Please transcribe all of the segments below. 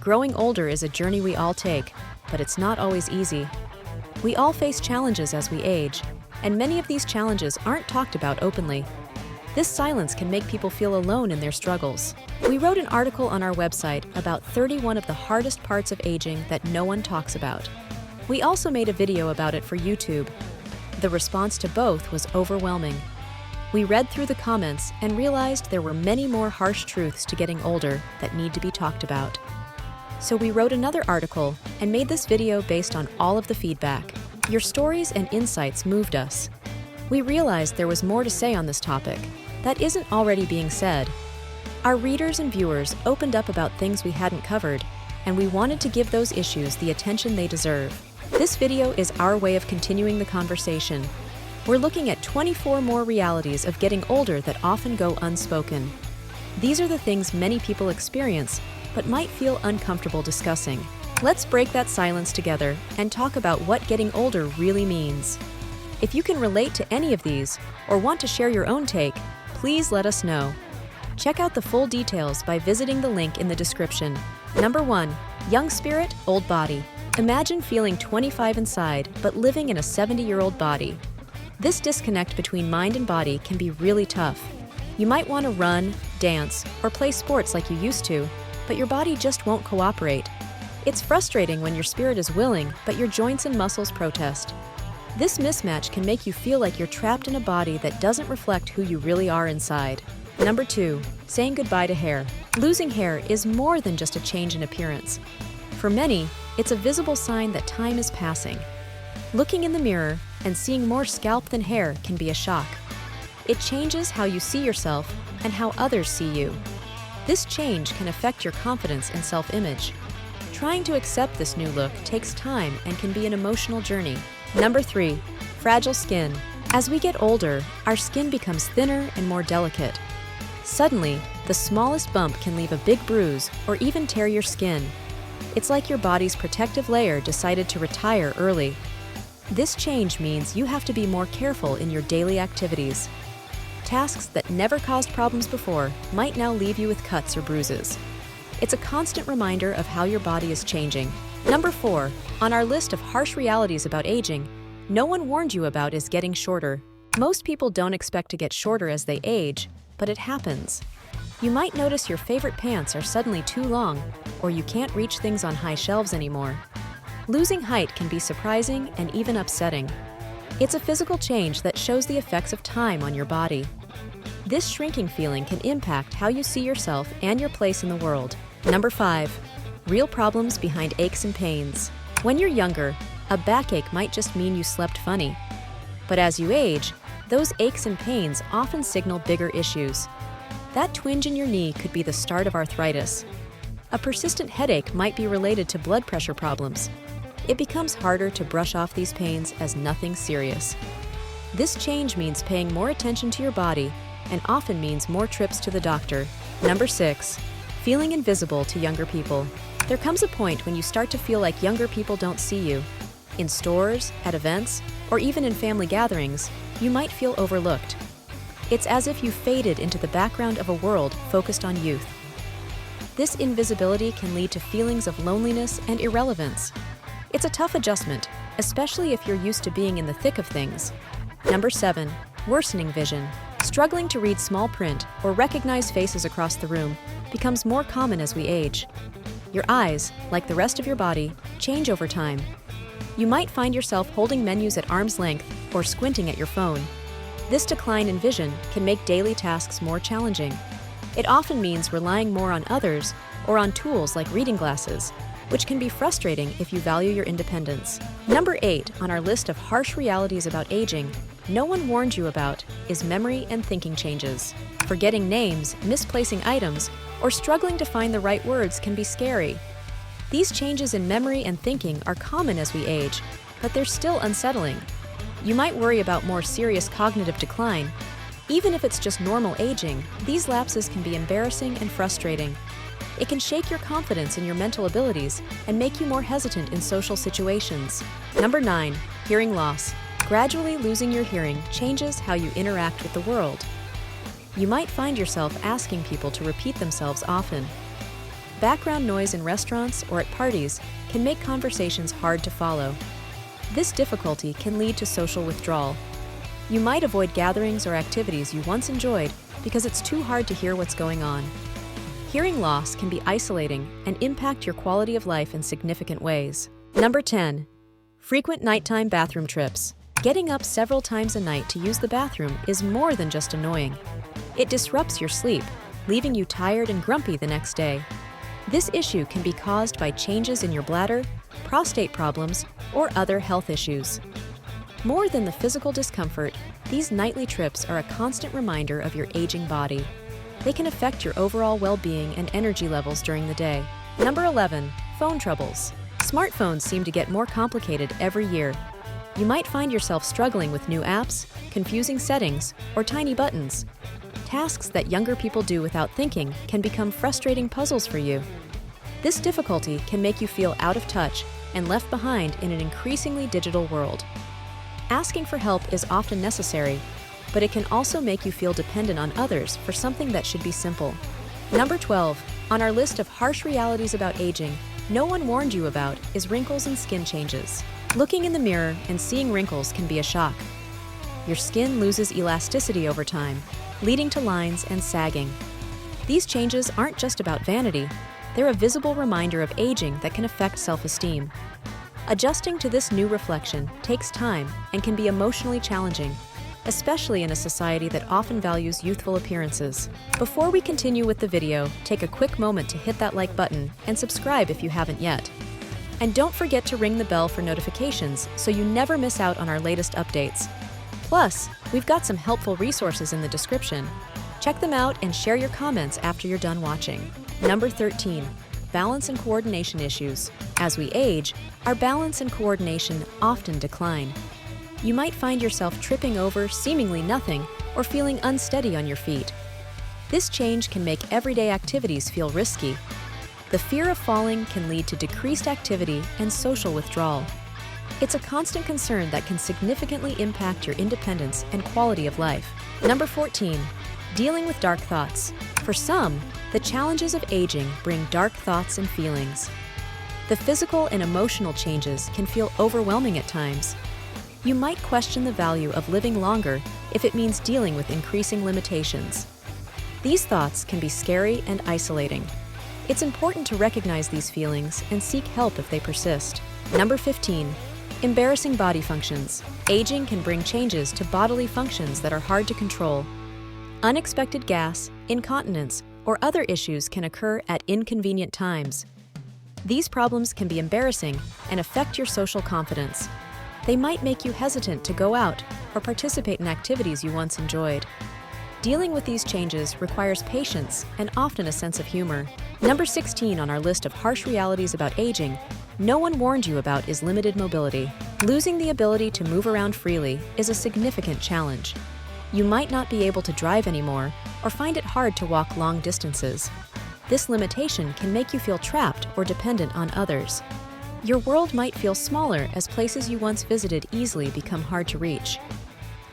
Growing older is a journey we all take, but it's not always easy. We all face challenges as we age, and many of these challenges aren't talked about openly. This silence can make people feel alone in their struggles. We wrote an article on our website about 31 of the hardest parts of aging that no one talks about. We also made a video about it for YouTube. The response to both was overwhelming. We read through the comments and realized there were many more harsh truths to getting older that need to be talked about. So we wrote another article and made this video based on all of the feedback. Your stories and insights moved us. We realized there was more to say on this topic that isn't already being said. Our readers and viewers opened up about things we hadn't covered, and we wanted to give those issues the attention they deserve. This video is our way of continuing the conversation. We're looking at 24 more realities of getting older that often go unspoken. These are the things many people experience, but might feel uncomfortable discussing. Let's break that silence together and talk about what getting older really means. If you can relate to any of these or want to share your own take, please let us know. Check out the full details by visiting the link in the description. Number 1. Young spirit, old body. Imagine feeling 25 inside, but living in a 70-year-old body. This disconnect between mind and body can be really tough. You might want to run, dance, or play sports like you used to, but your body just won't cooperate. It's frustrating when your spirit is willing, but your joints and muscles protest. This mismatch can make you feel like you're trapped in a body that doesn't reflect who you really are inside. Number 2. Saying goodbye to hair. Losing hair is more than just a change in appearance. For many, it's a visible sign that time is passing. Looking in the mirror and seeing more scalp than hair can be a shock. It changes how you see yourself and how others see you. This change can affect your confidence and self-image. Trying to accept this new look takes time and can be an emotional journey. Number 3. Fragile skin. As we get older, our skin becomes thinner and more delicate. Suddenly, the smallest bump can leave a big bruise or even tear your skin. It's like your body's protective layer decided to retire early. This change means you have to be more careful in your daily activities. Tasks that never caused problems before might now leave you with cuts or bruises. It's a constant reminder of how your body is changing. Number 4. On our list of harsh realities about aging, no one warned you about is getting shorter. Most people don't expect to get shorter as they age, but it happens. You might notice your favorite pants are suddenly too long, or you can't reach things on high shelves anymore. Losing height can be surprising and even upsetting. It's a physical change that shows the effects of time on your body. This shrinking feeling can impact how you see yourself and your place in the world. Number 5. Real problems behind aches and pains. When you're younger, a backache might just mean you slept funny. But as you age, those aches and pains often signal bigger issues. That twinge in your knee could be the start of arthritis. A persistent headache might be related to blood pressure problems. It becomes harder to brush off these pains as nothing serious. This change means paying more attention to your body and often means more trips to the doctor. Number 6. Feeling invisible to younger people. There comes a point when you start to feel like younger people don't see you. In stores, at events, or even in family gatherings, you might feel overlooked. It's as if you faded into the background of a world focused on youth. This invisibility can lead to feelings of loneliness and irrelevance. It's a tough adjustment, especially if you're used to being in the thick of things. Number 7. Worsening vision. Struggling to read small print or recognize faces across the room becomes more common as we age. Your eyes, like the rest of your body, change over time. You might find yourself holding menus at arm's length or squinting at your phone. This decline in vision can make daily tasks more challenging. It often means relying more on others or on tools like reading glasses, which can be frustrating if you value your independence. Number 8 on our list of harsh realities about aging no one warned you about is memory and thinking changes. Forgetting names, misplacing items, or struggling to find the right words can be scary. These changes in memory and thinking are common as we age, but they're still unsettling. You might worry about more serious cognitive decline. Even if it's just normal aging, these lapses can be embarrassing and frustrating. It can shake your confidence in your mental abilities and make you more hesitant in social situations. Number 9. Hearing loss. Gradually losing your hearing changes how you interact with the world. You might find yourself asking people to repeat themselves often. Background noise in restaurants or at parties can make conversations hard to follow. This difficulty can lead to social withdrawal. You might avoid gatherings or activities you once enjoyed because it's too hard to hear what's going on. Hearing loss can be isolating and impact your quality of life in significant ways. Number 10. Frequent nighttime bathroom trips. Getting up several times a night to use the bathroom is more than just annoying. It disrupts your sleep, leaving you tired and grumpy the next day. This issue can be caused by changes in your bladder, prostate problems, or other health issues. More than the physical discomfort, these nightly trips are a constant reminder of your aging body. They can affect your overall well-being and energy levels during the day. Number 11. Phone troubles. Smartphones seem to get more complicated every year. You might find yourself struggling with new apps, confusing settings, or tiny buttons. Tasks that younger people do without thinking can become frustrating puzzles for you. This difficulty can make you feel out of touch and left behind in an increasingly digital world. Asking for help is often necessary, but it can also make you feel dependent on others for something that should be simple. Number 12. On our list of harsh realities about aging, no one warned you about is wrinkles and skin changes. Looking in the mirror and seeing wrinkles can be a shock. Your skin loses elasticity over time, leading to lines and sagging. These changes aren't just about vanity, they're a visible reminder of aging that can affect self-esteem. Adjusting to this new reflection takes time and can be emotionally challenging, especially in a society that often values youthful appearances. Before we continue with the video, take a quick moment to hit that like button and subscribe if you haven't yet. And don't forget to ring the bell for notifications so you never miss out on our latest updates. Plus, we've got some helpful resources in the description. Check them out and share your comments after you're done watching. Number 13. Balance and coordination issues. As we age, our balance and coordination often decline. You might find yourself tripping over seemingly nothing or feeling unsteady on your feet. This change can make everyday activities feel risky. The fear of falling can lead to decreased activity and social withdrawal. It's a constant concern that can significantly impact your independence and quality of life. Number 14. Dealing with dark thoughts. For some, the challenges of aging bring dark thoughts and feelings. The physical and emotional changes can feel overwhelming at times. You might question the value of living longer if it means dealing with increasing limitations. These thoughts can be scary and isolating. It's important to recognize these feelings and seek help if they persist. Number 15. Embarrassing body functions. Aging can bring changes to bodily functions that are hard to control. Unexpected gas, incontinence, or other issues can occur at inconvenient times. These problems can be embarrassing and affect your social confidence. They might make you hesitant to go out or participate in activities you once enjoyed. Dealing with these changes requires patience and often a sense of humor. Number 16 on our list of harsh realities about aging, no one warned you about is limited mobility. Losing the ability to move around freely is a significant challenge. You might not be able to drive anymore or find it hard to walk long distances. This limitation can make you feel trapped or dependent on others. Your world might feel smaller as places you once visited easily become hard to reach.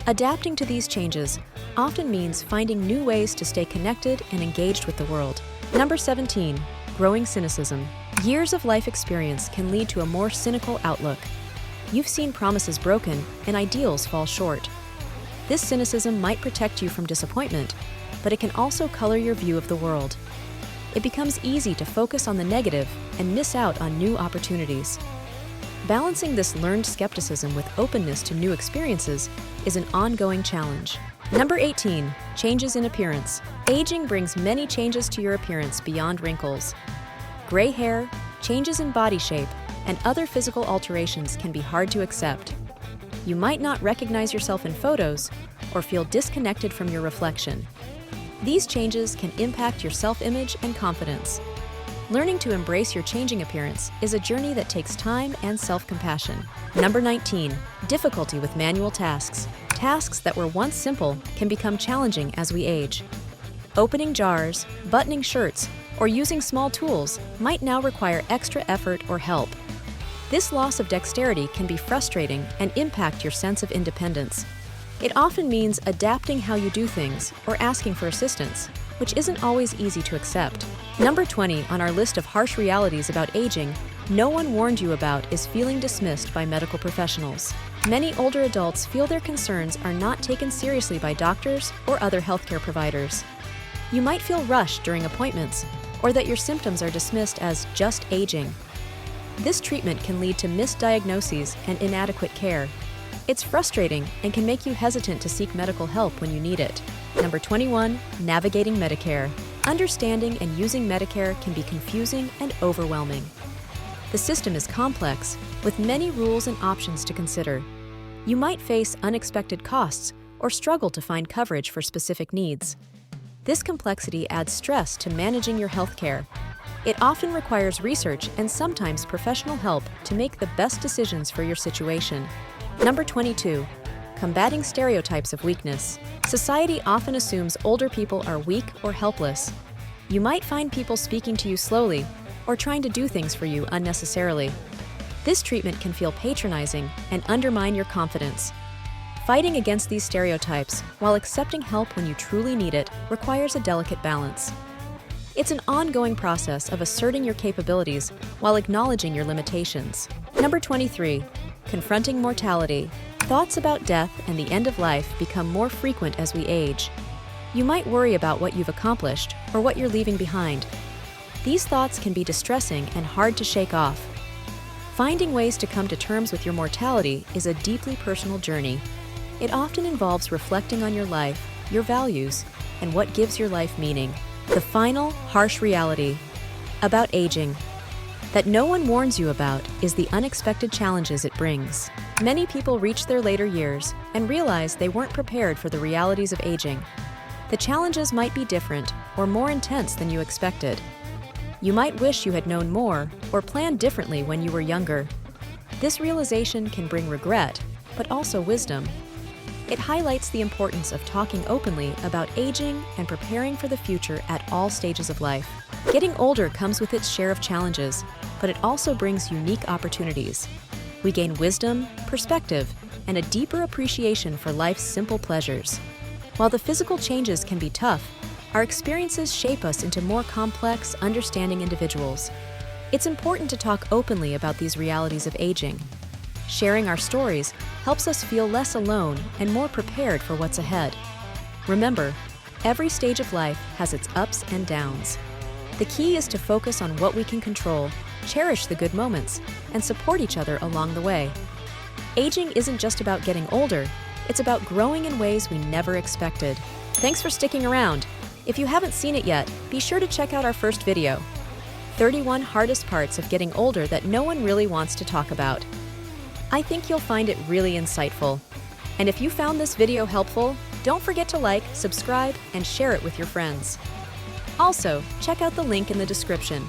Adapting to these changes often means finding new ways to stay connected and engaged with the world. Number 17. Growing cynicism. Years of life experience can lead to a more cynical outlook. You've seen promises broken and ideals fall short. This cynicism might protect you from disappointment, but it can also color your view of the world. It becomes easy to focus on the negative and miss out on new opportunities. Balancing this learned skepticism with openness to new experiences is an ongoing challenge. Number 18. Changes in appearance. Aging brings many changes to your appearance beyond wrinkles. Gray hair, changes in body shape, and other physical alterations can be hard to accept. You might not recognize yourself in photos or feel disconnected from your reflection. These changes can impact your self-image and confidence. Learning to embrace your changing appearance is a journey that takes time and self-compassion. Number 19. Difficulty with manual tasks. Tasks that were once simple can become challenging as we age. Opening jars, buttoning shirts, or using small tools might now require extra effort or help. This loss of dexterity can be frustrating and impact your sense of independence. It often means adapting how you do things or asking for assistance. which isn't always easy to accept. Number 20 on our list of harsh realities about aging no one warned you about is feeling dismissed by medical professionals. Many older adults feel their concerns are not taken seriously by doctors or other healthcare providers. You might feel rushed during appointments, or that your symptoms are dismissed as just aging. This treatment can lead to misdiagnoses and inadequate care. It's frustrating and can make you hesitant to seek medical help when you need it. Number 21, navigating Medicare. Understanding and using Medicare can be confusing and overwhelming. The system is complex, with many rules and options to consider. You might face unexpected costs or struggle to find coverage for specific needs. This complexity adds stress to managing your health care. It often requires research and sometimes professional help to make the best decisions for your situation. Number 22, combating stereotypes of weakness. Society often assumes older people are weak or helpless. You might find people speaking to you slowly or trying to do things for you unnecessarily. This treatment can feel patronizing and undermine your confidence. Fighting against these stereotypes while accepting help when you truly need it requires a delicate balance. It's an ongoing process of asserting your capabilities while acknowledging your limitations. Number 23, confronting mortality. Thoughts about death and the end of life become more frequent as we age. You might worry about what you've accomplished or what you're leaving behind. These thoughts can be distressing and hard to shake off. Finding ways to come to terms with your mortality is a deeply personal journey. It often involves reflecting on your life, your values, and what gives your life meaning. The final, harsh reality about aging that no one warns you about is the unexpected challenges it brings. Many people reach their later years and realize they weren't prepared for the realities of aging. The challenges might be different or more intense than you expected. You might wish you had known more or planned differently when you were younger. This realization can bring regret, but also wisdom. It highlights the importance of talking openly about aging and preparing for the future at all stages of life. Getting older comes with its share of challenges, but it also brings unique opportunities. We gain wisdom, perspective, and a deeper appreciation for life's simple pleasures. While the physical changes can be tough, our experiences shape us into more complex, understanding individuals. It's important to talk openly about these realities of aging. Sharing our stories helps us feel less alone and more prepared for what's ahead. Remember, every stage of life has its ups and downs. The key is to focus on what we can control, cherish the good moments, and support each other along the way. Aging isn't just about getting older, it's about growing in ways we never expected. Thanks for sticking around. If you haven't seen it yet, be sure to check out our first video, 31 Hardest Parts of Getting Older That No One Really Wants to Talk About. I think you'll find it really insightful. And if you found this video helpful, don't forget to like, subscribe, and share it with your friends. Also, check out the link in the description.